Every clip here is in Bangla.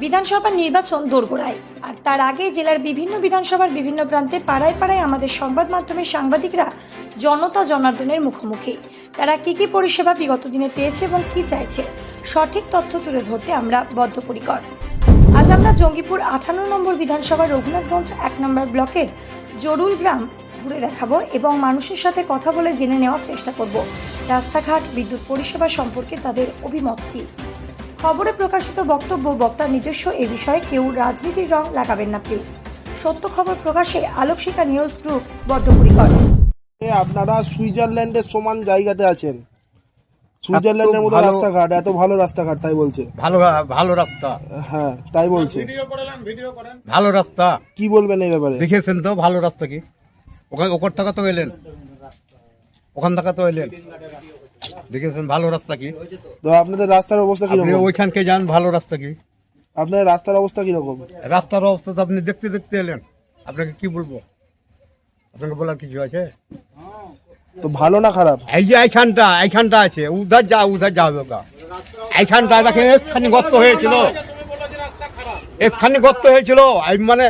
বিধানসভা নির্বাচন দোরগোড়ায়, আর তার আগে জেলার বিভিন্ন বিধানসভার বিভিন্ন প্রান্তে পাড়ায় পাড়ায় আমাদের সংবাদ মাধ্যমের সাংবাদিকরা জনতা জনার্দনের মুখোমুখি। তারা কি পরিষেবা বিগত দিনে পেয়েছে এবং কি চাইছে, সঠিক তথ্য তুলে ধরতে আমরা বদ্ধপরিকর। আজ আমরা জঙ্গিপুর 58 নম্বর বিধানসভার রঘুনাথগঞ্জ 1 নম্বর ব্লকের জরুল গ্রাম ঘুরে দেখাবো এবং মানুষের সাথে কথা বলে জেনে নেওয়ার চেষ্টা করব রাস্তাঘাট, বিদ্যুৎ পরিষেবা সম্পর্কে তাদের অভিমত কি। খবরে প্রকাশিত বক্তব্য বক্তার নিজস্ব, এ বিষয়ে কেউ রাজনীতির রং লাগাবেন না প্লিজ। সত্য খবর প্রকাশে আলোকশিখা নিউজ গ্রুপ বদ্ধপরিকর। আপনারা সুইজারল্যান্ডের সমান জায়গাতে আছেন। সুইজারল্যান্ডের মতো রাস্তাঘাট, এত ভালো রাস্তাঘাট, তাই বলছে। ভালো রাস্তা, হ্যাঁ তাই বলছে। ভালো রাস্তা কি বলবেন এই ব্যাপারে? দেখেছেন তো ভালো রাস্তা কি? ওখান থেকে তো এলেন, ওখান থেকে তো এলেন, দেখেছেন ভালো রাস্তা কি? তো আপনাদের রাস্তার অবস্থা কি রকম? ওইখানকে যান, ভালো রাস্তা কি? আপনার রাস্তার অবস্থা কি রকম? রাস্তার অবস্থা তো আপনি দেখতে দেখতে এলেন, আপনাকে কি বলবো? আপনাকে বলার কিছু আছে? তো ভালো না খারাপ? এই যে এইখানটা আছে, উধার যাবে ওটা। এইখানটা দেখে একখানি গর্ত হয়েছিল, একখানি গর্ত হয়েছিল। মানে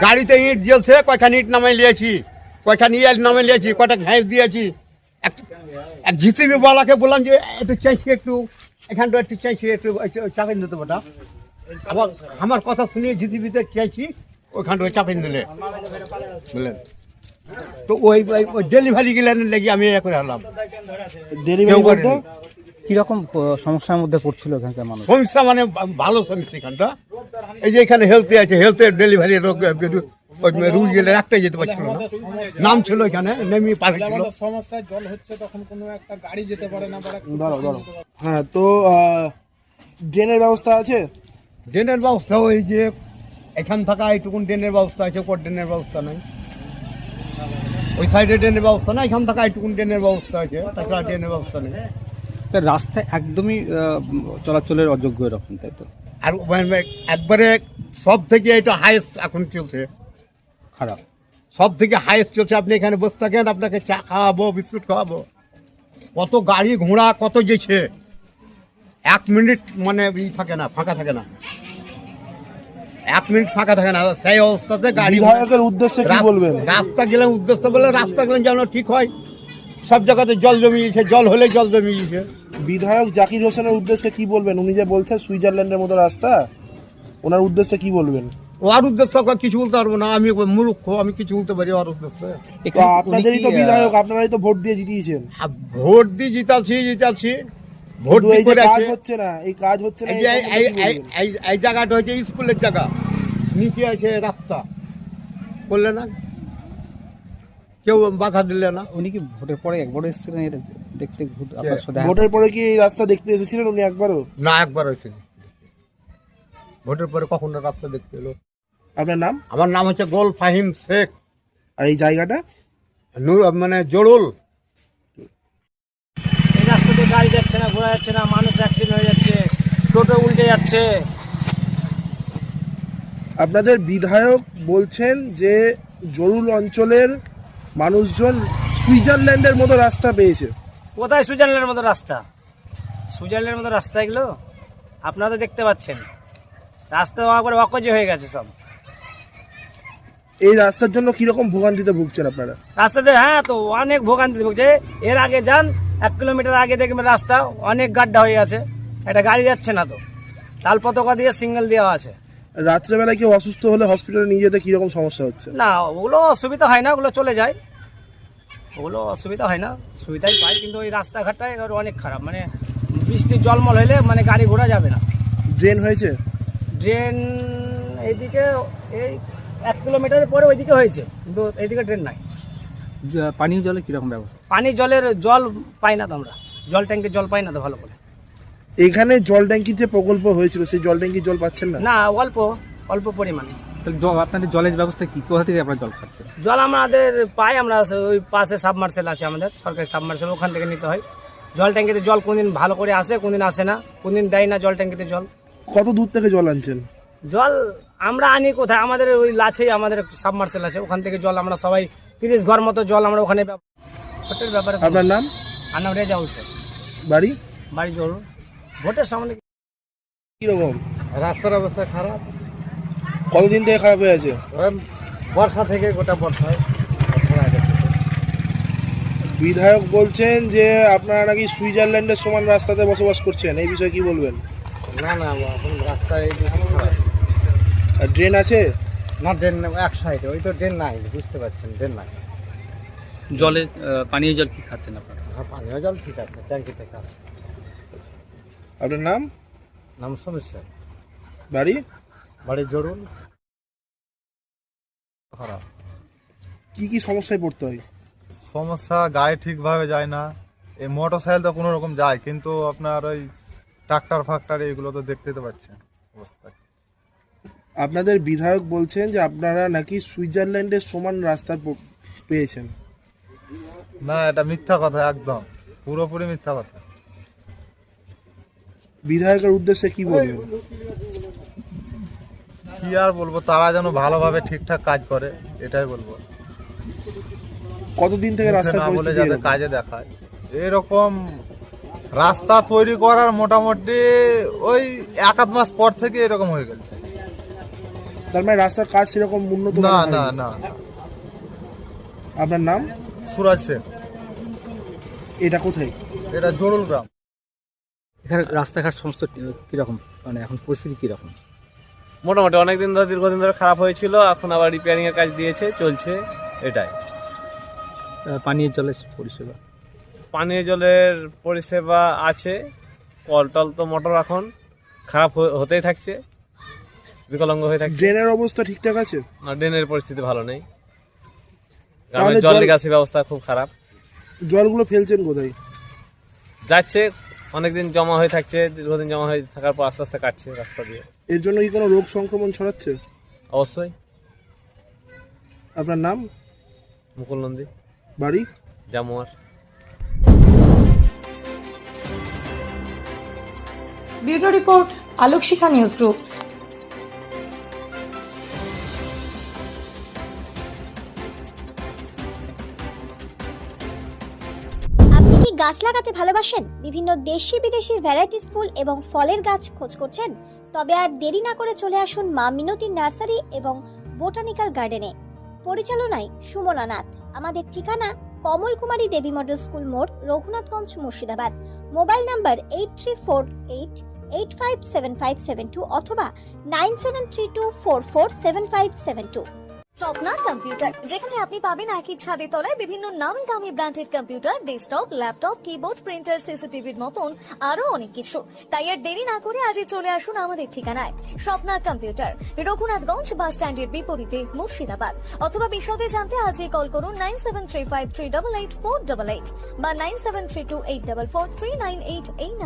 গাড়িতে ইট জ্বলছে, কয়খানি ইট নামাই লিয়েছি, কয়খানি ইট নামাই লিয়েছি, কয়টা ঘাস দিয়েছি। এক জিসিবি বলাকে বললাম যে একটু চাইছি, একটু এখানটা একটু চাইছি, একটু চাপিন দিতে পারটা। আবার আমার কথা শুনিয়ে জিসিবিতে চাইছি, ওইখানটা চাপিন দিলে বুঝলেন। তো ওই ডেলিভারি গেলেন লেগে আমি করে হলাম। ডেলিভারি বলতে কিরকম সমস্যার মধ্যে পড়ছিল এখানকার মানুষ? সমস্যা মানে ভালো সমস্যা এখানটা। এই যে এখানে হেলথে আছে, হেলথের ডেলিভারি রুগী গেলে একটাই যেতে পারছিল না, নাম ছিল এখানে, নেমে পারে ছিল। সমস্যায় জল হচ্ছে তখন কোনো একটা গাড়ি যেতে পারে না। ধরো। হ্যাঁ, তো ড্রেনের ব্যবস্থা আছে? ড্রেনের ব্যবস্থা ওই যে এখান থাকা এইটুকুন ড্রেনের ব্যবস্থা আছে, ওপর ড্রেনের ব্যবস্থা নেই। ওই সাইডে ড্রেনের ব্যবস্থা না, এখান থাকা এইটুকুন ড্রেনের ব্যবস্থা আছে, তাছাড়া ড্রেনের ব্যবস্থা নেই। রাস্তা একদমই চলাচলের অযোগ্য এরকম, তাই তো? আর একবারে সব থেকে এটা হাইয়েস্ট এখন চলছে, খারাপ সব থেকে হাইয়েস্ট চলছে। আপনি এখানে বসে থাকেন, আপনাকে চা খাওয়াবো, বিস্কুট খাওয়াবো, কত গাড়ি ঘোড়া কত যেছে, 1 মিনিট মানে থাকে না, ফাঁকা থাকে না, 1 মিনিট ফাঁকা থাকে না। সেই অবস্থাতে গাড়ি। বিধায়কের উদ্দেশ্যে কি বলবেন? রাস্তা গেলে উদ্দেশ্য বলে রাস্তা গেলে যেন ঠিক হয়। সব জায়গাতে জল জমিয়েছে, জল হলে জল জমিয়েছে। বিধায়ক জাকির হোসেনের উদ্দেশ্যে কি বলবেন? উনি যে বলছে সুইজারল্যান্ডের মতো রাস্তা, ওনার উদ্দেশ্যে কি বলবেন? ওর উদ্দেশ্যে কিছু বলতে পারবো না, আমি মূর্খ, আমি কিছু বলতে পারি ওর উদ্দেশ্যে? তো আপনাদেরই তো বিধায়ক, আপনারাই তো ভোট দিয়ে জিতিয়েছেন। ভোট দিয়ে জিতাচ্ছি, ভোট এই যে দিয়ে কাজ হচ্ছে না, এই কাজ হচ্ছে না, এই জায়গাটা হচ্ছে স্কুলের জায়গা, নিচে আছে রাস্তা, করলে না, কেউ বাধা দিলে না। উনি কি ভোটের পরে একবার এসেছিলেন এটা দেখতে? ভোটের পরে কি এই রাস্তা দেখতে এসেছিলেন উনি একবারও? না, একবার হয়েছে। ভোটের পরে কখন রাস্তা দেখতে এলো? আপনার নাম? আমার নাম হচ্ছে গোল ফাহিম শেখ। আর এই জায়গাটা মানে জরুল। এই রাস্তাতে গাড়ি যাচ্ছে না, ঘোড়া যাচ্ছে না, মানুষ অ্যাক্সিডেন্ট হয়ে যাচ্ছে, টোটো উল্টে যাচ্ছে। আপনাদের বিধায়ক বলছেন যে জরুল অঞ্চলের মানুষজন সুইজারল্যান্ডের মতো রাস্তা পেয়েছে। কোথায় সুইজারল্যান্ডের মতো রাস্তা? সুইজারল্যান্ডের মতো রাস্তা এগুলো আপনারা তো দেখতে পাচ্ছেন, রাস্তা করে অকজে হয়ে গেছে সব। এই রাস্তার জন্য কিরকম ভোগান্তিতে ভুগছেন আপনারা? রাস্তাতে হ্যাঁ তো অনেক ভোগান্তি ভুগছে। এর আগে যান 1 কিলোমিটার আগে দেখবেন রাস্তা অনেক গাড্ডা হয়ে আছে, একটা গাড়ি যাচ্ছে না, তো তাল পতাকা দিয়ে সিঙ্গেল দেওয়া আছে। রাত্রেবেলায় কেউ অসুস্থ হলে হসপিটালে নিয়ে যেতে কিরকম সমস্যা হচ্ছে? না, ওগুলো অসুবিধা হয় না, ওগুলো চলে যায়, ওগুলো অসুবিধা হয় না, সুবিধাই পাই। কিন্তু ওই রাস্তাঘাটটাই অনেক খারাপ, মানে বৃষ্টির জলমল হইলে মানে গাড়ি ঘোড়া যাবে না। ড্রেন হয়েছে? ড্রেন এইদিকে এই 1 কিলোমিটারের পরে ওইদিকে হয়েছে, কিন্তু এইদিকে ড্রেন নাই। পানীয় জলে কিরকম ব্যবস্থা? পানি জলের জল পাই না তো আমরা, জল ট্যাঙ্কের জল পাই না তো ভালো করে। এখানে জল ট্যাঙ্কির যে প্রকল্প হয়েছিল, সেই জল ট্যাঙ্কির জল পাচ্ছেন না? না, অল্প অল্প পরিমাণে। আপনাদের জলের ব্যবস্থা কি? কোথা থেকে আপনারা জল পাচ্ছেন? জল আমাদের পাই, আমরা ওই পাশে সাবমার্সেল আছে আমাদের, সরকারি সাবমার্সেল, ওখান থেকে নিতে হয়। জল ট্যাঙ্কিতে জল কোনদিন ভালো করে আসে, কোনদিন আসে না, কোনদিন দেয় না জল ট্যাঙ্কিতে জল। কত দূর থেকে জল আনছেন? জল আমরা আনি কোথায়, আমাদের ওই লাছেই আমাদের সাবমার্সেল আছে, ওখান থেকে জল আমরা সবাই 30 ঘর মতো জল আমরা ওখানে ভোটের ব্যাপারে। আপনার নাম? আর নাম রেজাউল শেখ। বাড়ি? বাড়ি জরুর। ভোটের সামনে কিরকম? রাস্তার অবস্থা খারাপ, কতদিন থেকে খারাপ হয়ে আছে? ওই বর্ষা থেকে গোটা বর্ষায় বিধায়ক বলছেন যে আপনারা নাকি সুইজারল্যান্ডের সমান রাস্তাতে বসবাস করছেন, এই বিষয়ে কি বলবেন? না না এখন রাস্তায় এই দিকে খারাপ। আর ড্রেন আছে? না ড্রেন এক সাইডে, ওই তো ড্রেন নাই, বুঝতে পারছেন ড্রেন নাই। জলের পানীয় জল কি খাচ্ছেন আপনারা? পানীয় জল ঠিক আছে, ট্যাঙ্কি থেকে আসে। আপনার নাম? নাম সমস্যা, বাড়ি? বাড়ি জরুল। খারাপ কি কি সমস্যায় পড়তে হয়? সমস্যা, গাড়ি ঠিকভাবে যায় না। এই মোটর সাইকেল তো কোনো রকম যায়, কিন্তু আপনার ওই ট্রাক্টর ফাক্টর এগুলো তো দেখতে তো পাচ্ছেন অবস্থা। আপনাদের বিধায়ক বলছেন যে আপনারা নাকি সুইজারল্যান্ডের সমান রাস্তা পেয়েছেন। না, এটা মিথ্যা কথা, একদম পুরোপুরি মিথ্যা কথা। বিধায়কের উদ্দেশ্যে কি বলবেন? কি আর বলবো, তারা যেন ভালোভাবে ঠিকঠাক কাজ করে, এটাই বলবো। কতদিন থেকে মুখে রাস্তার না বলে পরিস্থিতি যাতে এরকম? কাজে দেখায়। এরকম রাস্তা তৈরি করার মোটামুটি ওই 1-8 মাস পর থেকে এরকম হয়ে গেছে। তার মানে রাস্তার কাজ সেরকম উন্নত না মানের না হয়নি। না, আপনার নাম? সুরাজ শেখ, এটা কোথায়? এটা জরুল গ্রাম। এখানে রাস্তাঘাট সমস্ত কিরকম, মানে এখন পরিস্থিতি কিরকম? মোটামুটি অনেকদিন ধরে, দীর্ঘদিন ধরে খারাপ হয়েছিল, এখন আবার রিপেয়ারিং এর কাজ দিয়েছে, চলছে এটাই। পানীয় জলের পরিষেবা? পানীয় জলের পরিষেবা আছে, কল টল তো মোটর এখন খারাপ হতেই থাকছে, বিকলাঙ্গ হয়ে থাকছে। ড্রেনের অবস্থা ঠিকঠাক আছে? আর ড্রেনের পরিস্থিতি ভালো নেই, তাহলে গ্রামের জল নিকাশি ব্যবস্থা খুব খারাপ। জলগুলো ফেলছেন কোথায়? যাচ্ছে, অনেকদিন জমা হয়ে থাকছে, দীর্ঘদিন জমা হয়ে থাকার পর আস্তে আস্তে কাটছে রাস্তা দিয়ে। এর জন্য কি কোনো রোগ সংক্রমণ ছড়াচ্ছে? অবশ্যই। আপনার নাম? মুকুল নন্দী, বাড়ি? জামুয়ার। ব্যুরো রিপোর্ট, আলোক শিখা নিউজ গ্রুপ। আপনি কি গাছ লাগাতে ভালোবাসেন? বিভিন্ন দেশি বিদেশি ভ্যারাইটিস ফুল এবং ফলের গাছ খোঁজ করছেন? তবে আর দেরি না করে চলে আসুন মা মিনতি নার্সারি এবং বোটানিক্যাল গার্ডেনে। পরিচালনায় সুমনা নাথ। আমাদের ঠিকানা কমল কুমারী দেবী মডেল স্কুল মোড়, রঘুনাথগঞ্জ, মুর্শিদাবাদ। মোবাইল নাম্বার 8348857572 অথবা 9732447572। স্বপ্না কম্পিউটার, যেখানে আপনি পাবেন একই ছাদের তলায় বিভিন্ন নামি দামি branded computer, desktop, laptop, keyboard, printer, সিসিটিভির মতন আরো অনেক কিছু। তাই আর দেরি না করে আজই চলে আসুন আমাদের ঠিকানায়। স্বপ্না কম্পিউটার, রঘুনাথগঞ্জ বাস স্ট্যান্ডের বিপরীতে, মুর্শিদাবাদ। অথবা বিশদে জানতে আজই কল করুন 9735388488 বা 9732844398 এই